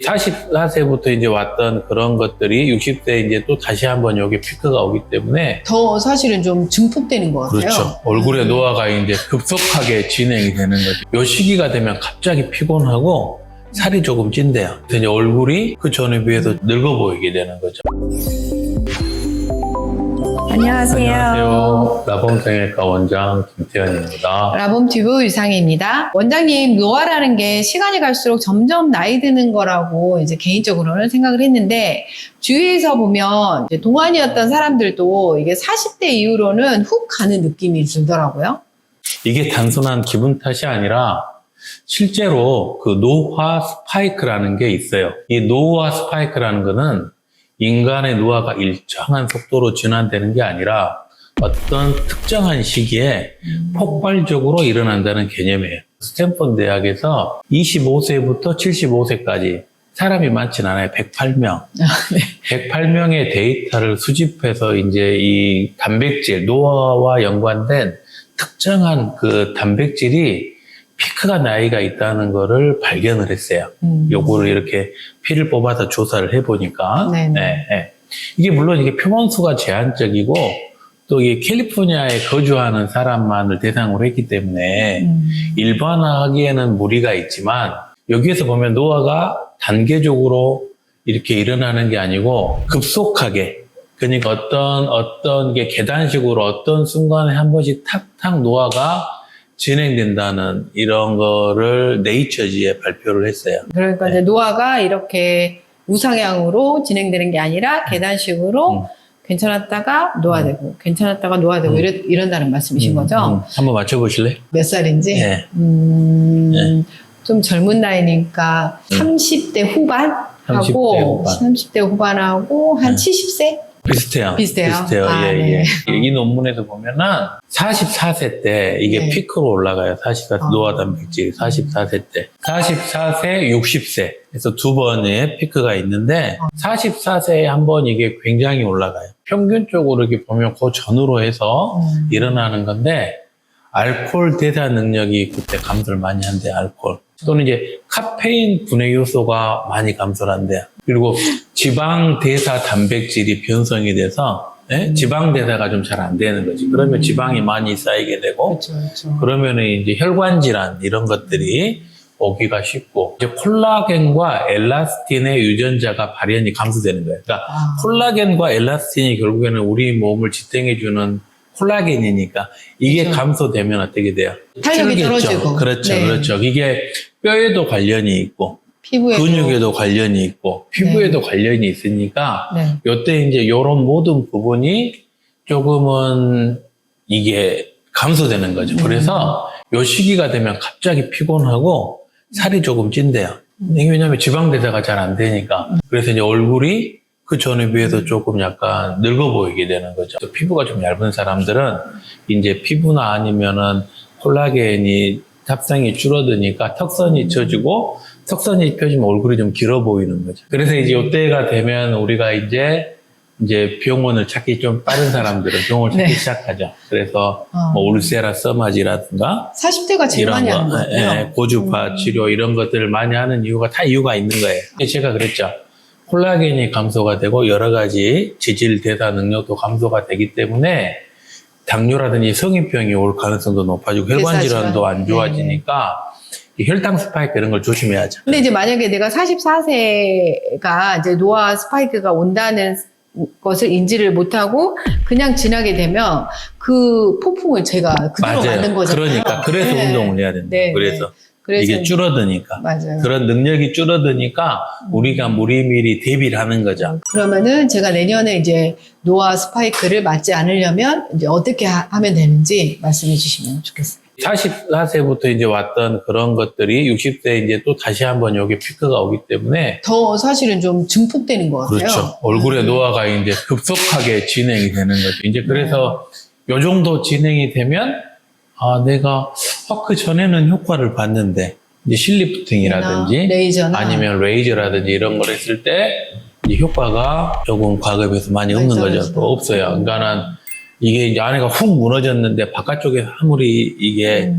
44세부터 이제 왔던 그런 것들이 60세 이제 또 다시 한번 여기 피크가 오기 때문에 더 사실은 좀 증폭되는 것 같아요. 그렇죠. 얼굴의 노화가 이제 급속하게 진행이 되는 거죠. 이 시기가 되면 갑자기 피곤하고 살이 조금 찐대요. 그래서 이제 얼굴이 그 전에 비해서 늙어 보이게 되는 거죠. 안녕하세요. 안녕하세요. 라봉성형외과 원장 김태현입니다. 라봄튜브 유상희입니다. 원장님, 노화라는 게 시간이 갈수록 점점 나이 드는 거라고 이제 개인적으로는 생각을 했는데, 주위에서 보면 이제 동안이었던 사람들도 이게 40대 이후로는 훅 가는 느낌이 들더라고요. 이게 단순한 기분 탓이 아니라 실제로 그 노화 스파이크라는 게 있어요. 이 노화 스파이크라는 거는 인간의 노화가 일정한 속도로 진화되는 게 아니라 어떤 특정한 시기에 폭발적으로 일어난다는 개념이에요. 스탠퍼드 대학에서 25세부터 75세까지 사람이 많진 않아요. 108명. 네. 108명의 데이터를 수집해서 이제 이 단백질, 노화와 연관된 특정한 그 단백질이 피크가 나이가 있다는 거를 발견을 했어요. 요거를 이렇게 피를 뽑아서 조사를 해보니까. 네. 이게 물론 이게 표본수가 제한적이고 또 이게 캘리포니아에 거주하는 사람만을 대상으로 했기 때문에 일반화하기에는 무리가 있지만 여기에서 보면 노화가 단계적으로 이렇게 일어나는 게 아니고 급속하게 그러니까 어떤 게 계단식으로 어떤 순간에 한 번씩 탁탁 노화가 진행된다는 이런 거를 네이처지에 발표를 했어요. 그러니까 네. 이제 노화가 이렇게 우상향으로 진행되는 게 아니라 계단식으로 괜찮았다가 노화되고 괜찮았다가 노화되고 이런다는 말씀이신 거죠? 한번 맞춰보실래요? 몇 살인지? 네. 좀 젊은 나이니까 30대 후반하고 30대 후반하고 한 70세? 비슷해요. 아, 예, 네. 예. 이 논문에서 보면은 44세 때 이게 네. 피크로 올라가요. 44세 노화 단백질이 44세 때. 44세, 60세. 그래서 두 번의 피크가 있는데 44세에 한 번 이게 굉장히 올라가요. 평균적으로 이렇게 보면 그 전후로 해서 일어나는 건데 알코올 대사 능력이 그때 감소를 많이 한대요. 알코올. 또는 이제 카페인 분해 요소가 많이 감소를 한대요. 그리고 지방 대사 단백질이 변성이 돼서 지방 대사가 좀 잘 안 되는 거지. 그러면 지방이 많이 쌓이게 되고 그렇죠. 그러면 이제 혈관 질환 이런 것들이 오기가 쉽고 이제 콜라겐과 엘라스틴의 유전자가 발현이 감소되는 거예요. 그러니까 콜라겐과 엘라스틴이 결국에는 우리 몸을 지탱해주는 콜라겐이니까 이게 그렇죠. 감소되면 어떻게 돼요? 탄력이 떨어지고. 그렇죠, 네. 그렇죠. 이게 뼈에도 관련이 있고 피부에도. 근육에도 관련이 있고 피부에도 관련이 있으니까 이때 이제 이런 모든 부분이 조금은 이게 감소되는 거죠. 그래서 이 시기가 되면 갑자기 피곤하고 살이 조금 찐대요. 이게 왜냐하면 지방 대사가 잘 안 되니까. 그래서 이제 얼굴이 그 전에 비해서 조금 약간 늙어 보이게 되는 거죠. 또 피부가 좀 얇은 사람들은 이제 피부나 아니면은 콜라겐이 합성이 줄어드니까 턱선이 펴지고 턱선이 펴지면 얼굴이 좀 길어 보이는 거죠. 그래서 이제 이때가 되면 우리가 이제 병원을 찾기 좀 빠른 사람들은 병원을 찾기 시작하죠. 그래서 뭐 울세라 써마지라든가 40대가 제일 많이 하는 것 같아요. 고주파 치료 이런 것들을 많이 하는 이유가 다 이유가 있는 거예요. 제가 그랬죠. 콜라겐이 감소가 되고 여러 가지 지질 대사 능력도 감소가 되기 때문에 당뇨라든지 성인병이 올 가능성도 높아지고 혈관 질환도 안 좋아지니까 이 혈당 스파이크 이런 걸 조심해야죠. 근데 이제 만약에 내가 44세가 이제 노화 스파이크가 온다는 것을 인지를 못하고 그냥 지나게 되면 그 폭풍을 제가 그대로 만든 거잖아요. 그러니까 그래서 운동을 해야 된다. 그래서 이게 줄어드니까. 맞아요. 그런 능력이 줄어드니까 우리가 무리미리 대비를 하는 거죠. 그러면은 제가 내년에 이제 노화 스파이크를 맞지 않으려면 이제 어떻게 하면 되는지 말씀해 주시면 좋겠어요. 44세부터 이제 왔던 그런 것들이 60세 이제 또 다시 한번 여기 피크가 오기 때문에 더 사실은 좀 증폭되는 것 같아요. 그렇죠. 얼굴의 노화가 이제 급속하게 진행이 되는 거죠. 이제 그래서 요 정도 진행이 되면 내가 그 전에는 효과를 봤는데 이제 실리프팅이라든지 레이저나. 아니면 레이저라든지 이런 걸 했을 때 이 효과가 조금 과거에 비해서 많이 없는 거죠. 또 없어요. 그러니까는 이게 이제 안에가 훅 무너졌는데 바깥쪽에 아무리 이게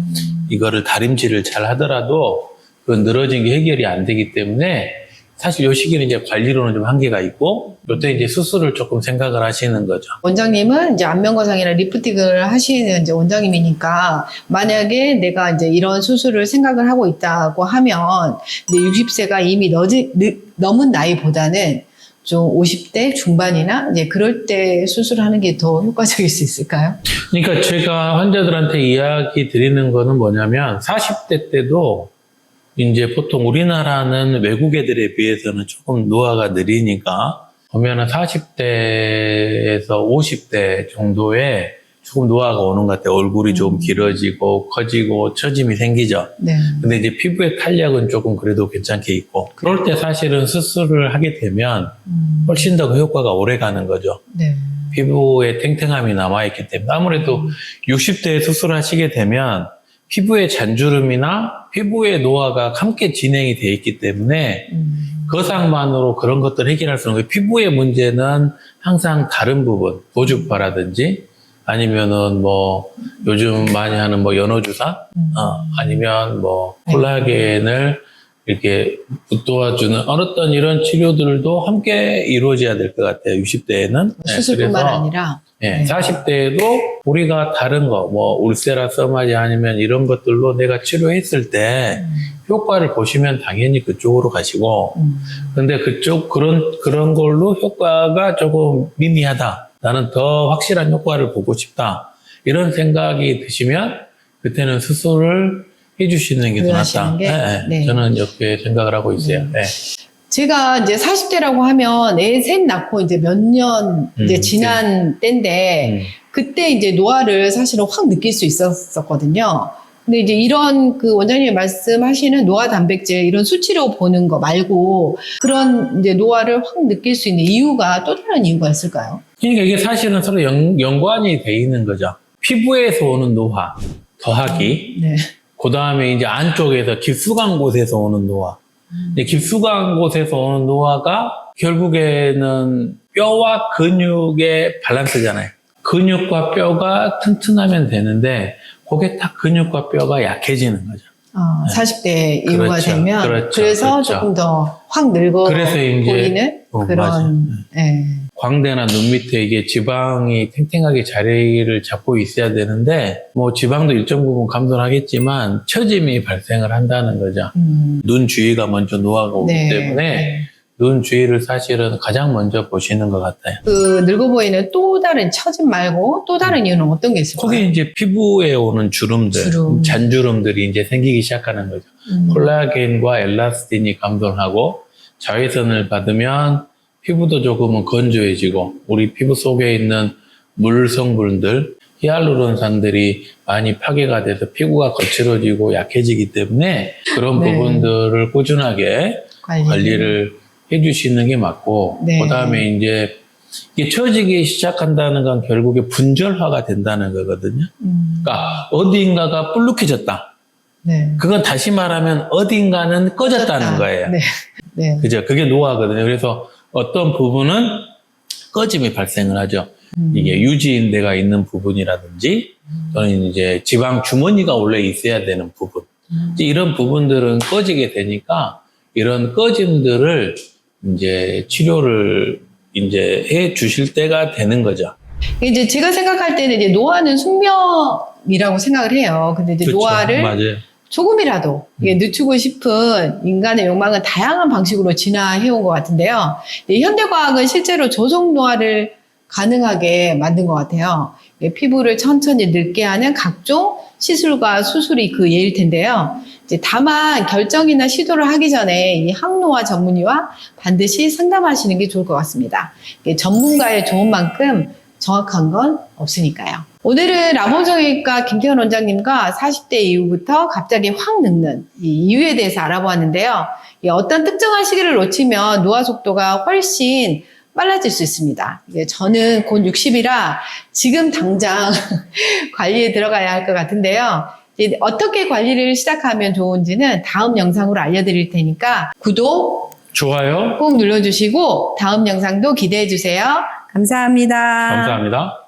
이거를 다림질을 잘 하더라도 그 늘어진 게 해결이 안 되기 때문에 사실 요 시기는 이제 관리로는 좀 한계가 있고, 요때 이제 수술을 조금 생각을 하시는 거죠. 원장님은 이제 안면거상이나 리프팅을 하시는 이제 원장님이니까 만약에 내가 이제 이런 수술을 생각을 하고 있다고 하면 이제 60세가 이미 넘은 나이보다는 좀 50대 중반이나 이제 그럴 때 수술하는 게 더 효과적일 수 있을까요? 그러니까 제가 환자들한테 이야기 드리는 거는 뭐냐면 40대 때도 이제 보통 우리나라는 외국 애들에 비해서는 조금 노화가 느리니까 보면은 40대에서 50대 정도에 조금 노화가 오는 것 같아요. 얼굴이 좀 길어지고 커지고 처짐이 생기죠. 네. 근데 이제 피부의 탄력은 조금 그래도 괜찮게 있고 그럴 때 사실은 수술을 하게 되면 훨씬 더 그 효과가 오래 가는 거죠. 네. 피부에 탱탱함이 남아있기 때문에 아무래도 60대에 수술하시게 되면 피부의 잔주름이나 피부의 노화가 함께 진행이 돼 있기 때문에 거상만으로 그런 것들을 해결할 수 없는 거예요. 피부의 문제는 항상 다른 부분, 보주파라든지 아니면은 뭐 요즘 많이 하는 뭐 연어주사, 아니면 뭐 콜라겐을 이렇게 도와주는 어떤 이런 치료들도 함께 이루어져야 될 것 같아요. 60대에는. 수술뿐만 아니라. 네, 40대에도 우리가 다른 거, 뭐 울세라서마지 아니면 이런 것들로 내가 치료했을 때 효과를 보시면 당연히 그쪽으로 가시고, 근데 그런 걸로 효과가 조금 미미하다. 나는 더 확실한 효과를 보고 싶다. 이런 생각이 드시면 그때는 수술을 해주시는 게 더 낫다. 네. 저는 이렇게 생각을 하고 있어요. 네. 제가 이제 40대라고 하면 애 셋 낳고 이제 몇 년 이제 지난 때인데 그때 이제 노화를 사실은 확 느낄 수 있었거든요. 근데 이제 이런 그 원장님이 말씀하시는 노화 단백질 이런 수치로 보는 거 말고 그런 이제 노화를 확 느낄 수 있는 이유가 또 다른 이유가 있을까요? 그러니까 이게 사실은 서로 연관이 돼 있는 거죠. 피부에서 오는 노화 더하기, 네. 그 다음에 이제 안쪽에서 깊숙한 곳에서 오는 노화. 근데 깊숙한 곳에서 오는 노화가 결국에는 뼈와 근육의 밸런스잖아요. 근육과 뼈가 튼튼하면 되는데 그게 딱 근육과 뼈가 약해지는 거죠. 40대 이후가 그렇죠. 되면 그래서 그렇죠. 조금 더 확 늙어 그래서 이제 보이는 그런 맞아요. 네. 광대나 눈 밑에 이게 지방이 탱탱하게 자리를 잡고 있어야 되는데 뭐 지방도 일정 부분 감소하겠지만 처짐이 발생을 한다는 거죠. 눈 주위가 먼저 노화가 오기 네. 때문에 네. 눈 주위를 사실은 가장 먼저 보시는 것 같아요. 그 늙어 보이는 또 다른 처짐 말고 또 다른 이유는 어떤 게 있을까요? 거기 이제 피부에 오는 주름들, 잔주름들이 이제 생기기 시작하는 거죠. 콜라겐과 엘라스틴이 감소하고 자외선을 받으면 피부도 조금은 건조해지고 우리 피부 속에 있는 물 성분들, 히알루론산들이 많이 파괴가 돼서 피부가 거칠어지고 약해지기 때문에 그런 네. 부분들을 꾸준하게 관리를 해주시는 게 맞고, 네. 그 다음에 이제 이게 처지기 시작한다는 건 결국에 분절화가 된다는 거거든요. 그러니까 어디인가가 불룩해졌다. 네. 그건 다시 말하면 어딘가는 꺼졌다는 거예요. 네. 네. 그죠? 그게 노화거든요. 그래서 어떤 부분은 꺼짐이 발생을 하죠. 이게 유지인대가 있는 부분이라든지 또는 이제 지방 주머니가 원래 있어야 되는 부분. 이제 이런 부분들은 꺼지게 되니까 이런 꺼짐들을 이제 치료를 이제 해 주실 때가 되는 거죠. 이제 제가 생각할 때는 이제 노화는 숙명이라고 생각을 해요. 근데 이제 그렇죠. 노화를 맞아요. 조금이라도 이게 늦추고 싶은 인간의 욕망은 다양한 방식으로 진화해온 것 같은데요. 현대과학은 실제로 조속 노화를 가능하게 만든 것 같아요. 피부를 천천히 늙게 하는 각종 시술과 수술이 그 예일 텐데요. 이제 다만 결정이나 시도를 하기 전에 이 항노화 전문의와 반드시 상담하시는 게 좋을 것 같습니다. 전문가의 조언 만큼 정확한 건 없으니까요. 오늘은 라봉성형외과 김태현 원장님과 40대 이후부터 갑자기 확 늙는 이 이유에 대해서 알아보았는데요. 어떤 특정한 시기를 놓치면 노화 속도가 훨씬 빨라질 수 있습니다. 저는 곧 60이라 지금 당장 관리에 들어가야 할 것 같은데요. 어떻게 관리를 시작하면 좋은지는 다음 영상으로 알려드릴 테니까 구독, 좋아요. 꼭 눌러주시고 다음 영상도 기대해 주세요. 감사합니다. 감사합니다.